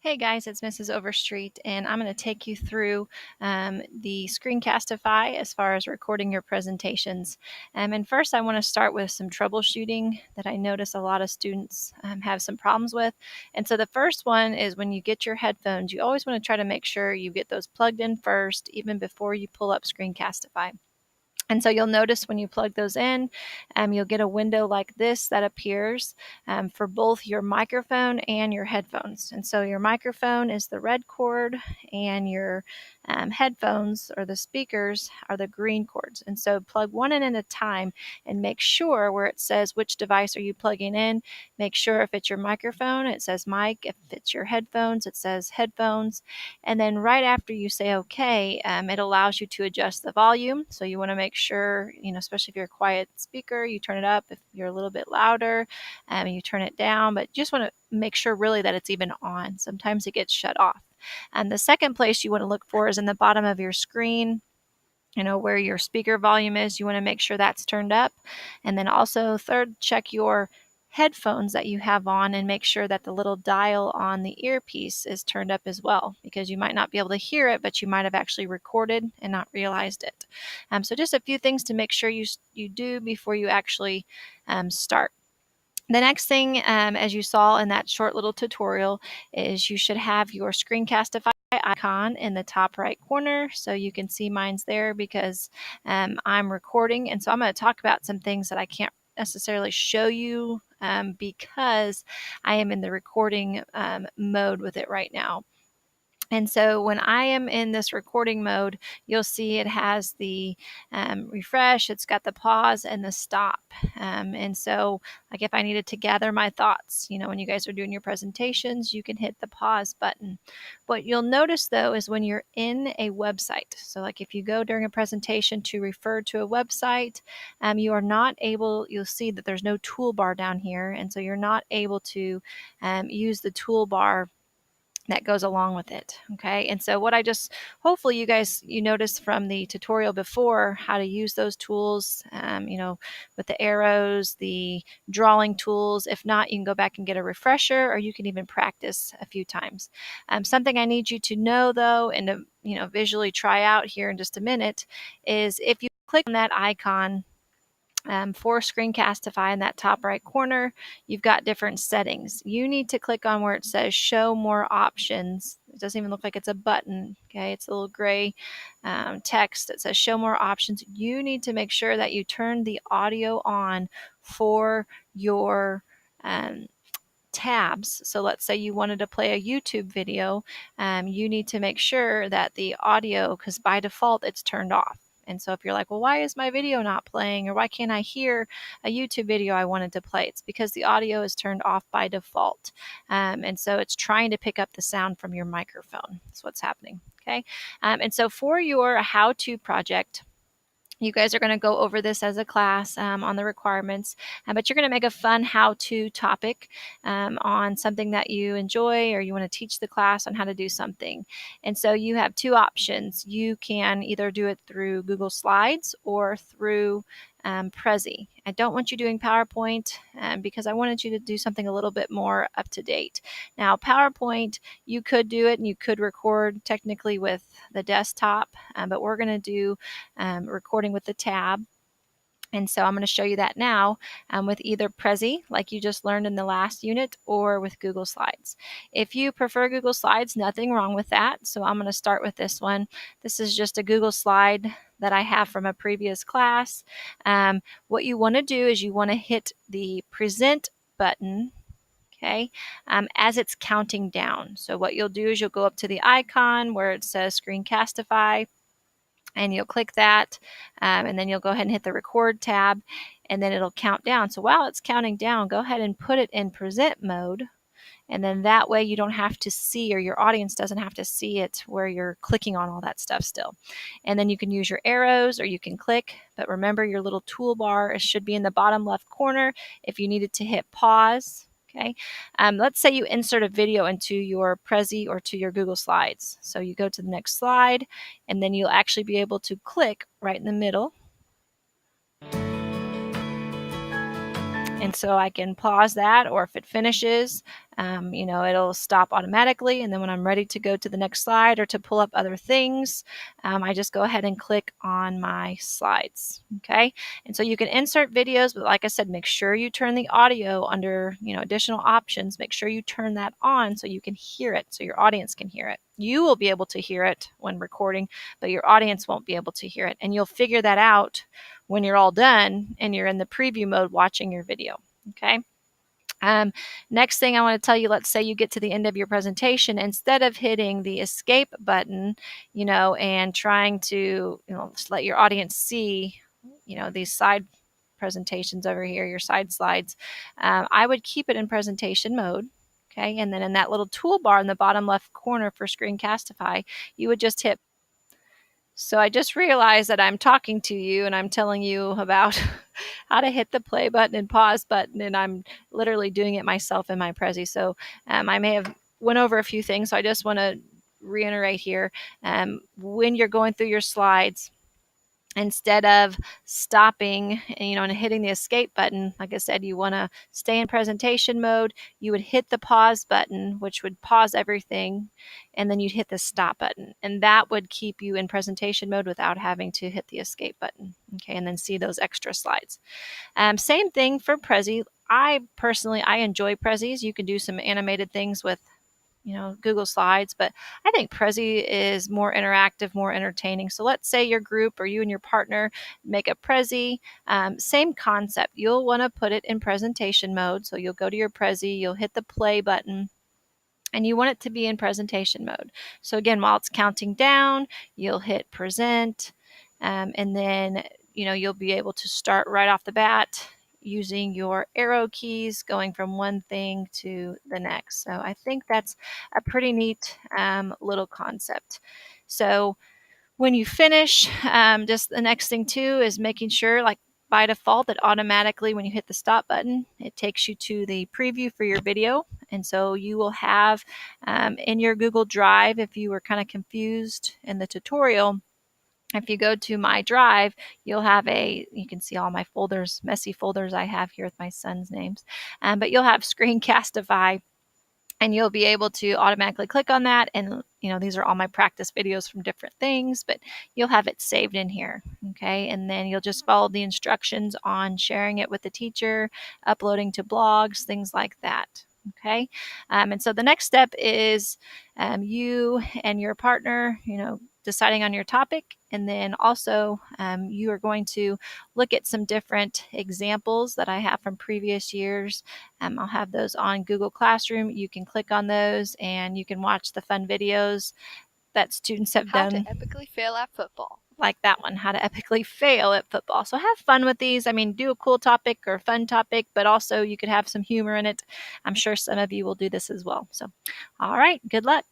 Hey guys, it's Mrs. Overstreet, and I'm going to take you through the Screencastify as far as recording your presentations. And first, I want to start with some troubleshooting that I notice a lot of students have some problems with. And so the first one is when you get your headphones, you always want to try to make sure you get those plugged in first, even before you pull up Screencastify. And so you'll notice when you plug those in, you'll get a window like this that appears for both your microphone and your headphones. And so your microphone is the red cord and your headphones or the speakers are the green cords. And so plug one in at a time and make sure where it says which device are you plugging in, make sure if it's your microphone, it says mic. If it's your headphones, it says headphones. And then right after you say okay, it allows you to adjust the volume. So you want to make sure, especially if you're a quiet speaker, you turn it up. If you're a little bit louder, you turn it down. But you just want to make sure really that it's even on. Sometimes it gets shut off. And the second place you want to look for is in the bottom of your screen. Where your speaker volume is, you want to make sure that's turned up. And then also third, check your headphones that you have on and make sure that the little dial on the earpiece is turned up as well, because you might not be able to hear it, but you might have actually recorded and not realized it. So just a few things to make sure you do before you actually start. The next thing, as you saw in that short little tutorial, is you should have your Screencastify icon in the top right corner. So you can see mine's there because I'm recording. And so I'm going to talk about some things that I can't necessarily show you because I am in the recording mode with it right now. And so when I am in this recording mode, you'll see it has the refresh, it's got the pause and the stop. And so like if I needed to gather my thoughts, when you guys are doing your presentations, you can hit the pause button. What you'll notice though is when you're in a website, so like if you go during a presentation to refer to a website, you are not able, you'll see that there's no toolbar down here. And so you're not able to use the toolbar that goes along with it. Okay. And so what hopefully you noticed from the tutorial before how to use those tools, with the arrows, the drawing tools. If not, you can go back and get a refresher, or you can even practice a few times. Something I need you to know though, and to, visually try out here in just a minute, is if you click on that icon, for Screencastify in that top right corner, you've got different settings. You need to click on where it says show more options. It doesn't even look like it's a button. Okay, it's a little gray text that says show more options. You need to make sure that you turn the audio on for your tabs. So let's say you wanted to play a YouTube video, you need to make sure that the audio, because by default it's turned off. And so if you're like, well, why is my video not playing? Or why can't I hear a YouTube video I wanted to play? It's because the audio is turned off by default. And so it's trying to pick up the sound from your microphone. That's what's happening. Okay. And so for your how-to project, you guys are going to go over this as a class on the requirements, but you're going to make a fun how-to topic on something that you enjoy, or you want to teach the class on how to do something. And so you have two options. You can either do it through Google Slides or through Prezi. I don't want you doing PowerPoint because I wanted you to do something a little bit more up to date. Now, PowerPoint, you could do it and you could record technically with the desktop, but we're going to do recording with the tab. And so I'm going to show you that now with either Prezi, like you just learned in the last unit, or with Google Slides. If you prefer Google Slides, nothing wrong with that. So I'm going to start with this one. This is just a Google slide that I have from a previous class. What you want to do is you want to hit the present button, okay, as it's counting down. So what you'll do is you'll go up to the icon where it says Screencastify, and you'll click that, and then you'll go ahead and hit the record tab, and then it'll count down. So while it's counting down, go ahead and put it in present mode, and then that way you don't have to see, or your audience doesn't have to see it where you're clicking on all that stuff still. And then you can use your arrows, or you can click, but remember your little toolbar should be in the bottom left corner if you needed to hit pause. Okay, let's say you insert a video into your Prezi or to your Google Slides. So you go to the next slide, and then you'll actually be able to click right in the middle. And so I can pause that, or if it finishes, It'll stop automatically, and then when I'm ready to go to the next slide or to pull up other things, I just go ahead and click on my slides. Okay, and so you can insert videos, but like I said, make sure you turn the audio under additional options. Make sure you turn that on so you can hear it, so your audience can hear it. You will be able to hear it when recording, but your audience won't be able to hear it, and you'll figure that out when you're all done and you're in the preview mode watching your video. Okay. Next thing I want to tell you, let's say you get to the end of your presentation, instead of hitting the escape button, and trying to, just let your audience see, these side presentations over here, your side slides, I would keep it in presentation mode. Okay, and then in that little toolbar in the bottom left corner for Screencastify, you would just hit. So I just realized that I'm talking to you and I'm telling you about how to hit the play button and pause button, and I'm literally doing it myself in my Prezi. So I may have went over a few things, so I just want to reiterate here. When you're going through your slides, instead of stopping and hitting the escape button, like I said, you want to stay in presentation mode. You would hit the pause button, which would pause everything, and then you'd hit the stop button, and that would keep you in presentation mode without having to hit the escape button. Okay, and then see those extra slides. Same thing for Prezi. I personally enjoy Prezis. You can do some animated things with Google Slides, but I think Prezi is more interactive, more entertaining. So let's say your group or you and your partner make a Prezi. Same concept. You'll want to put it in presentation mode. So you'll go to your Prezi, you'll hit the play button, and you want it to be in presentation mode. So again, while it's counting down, you'll hit present, and then you'll be able to start right off the bat using your arrow keys, going from one thing to the next. So I think that's a pretty neat little concept. So when you finish, just the next thing too is making sure, like by default, that automatically when you hit the stop button, it takes you to the preview for your video. And so you will have in your Google Drive, if you were kind of confused in the tutorial, if you go to my drive, you'll have you can see all my folders, messy folders I have here with my son's names, but you'll have Screencastify, and you'll be able to automatically click on that. And these are all my practice videos from different things, but you'll have it saved in here. Okay, and then you'll just follow the instructions on sharing it with the teacher, uploading to blogs, things like that. Okay, and so the next step is you and your partner, deciding on your topic, and then also you are going to look at some different examples that I have from previous years. I'll have those on Google Classroom. You can click on those and you can watch the fun videos that students have done. How to epically fail at football. Like that one, how to epically fail at football. So have fun with these. I mean, do a cool topic or a fun topic, but also you could have some humor in it. I'm sure some of you will do this as well. So, all right, good luck.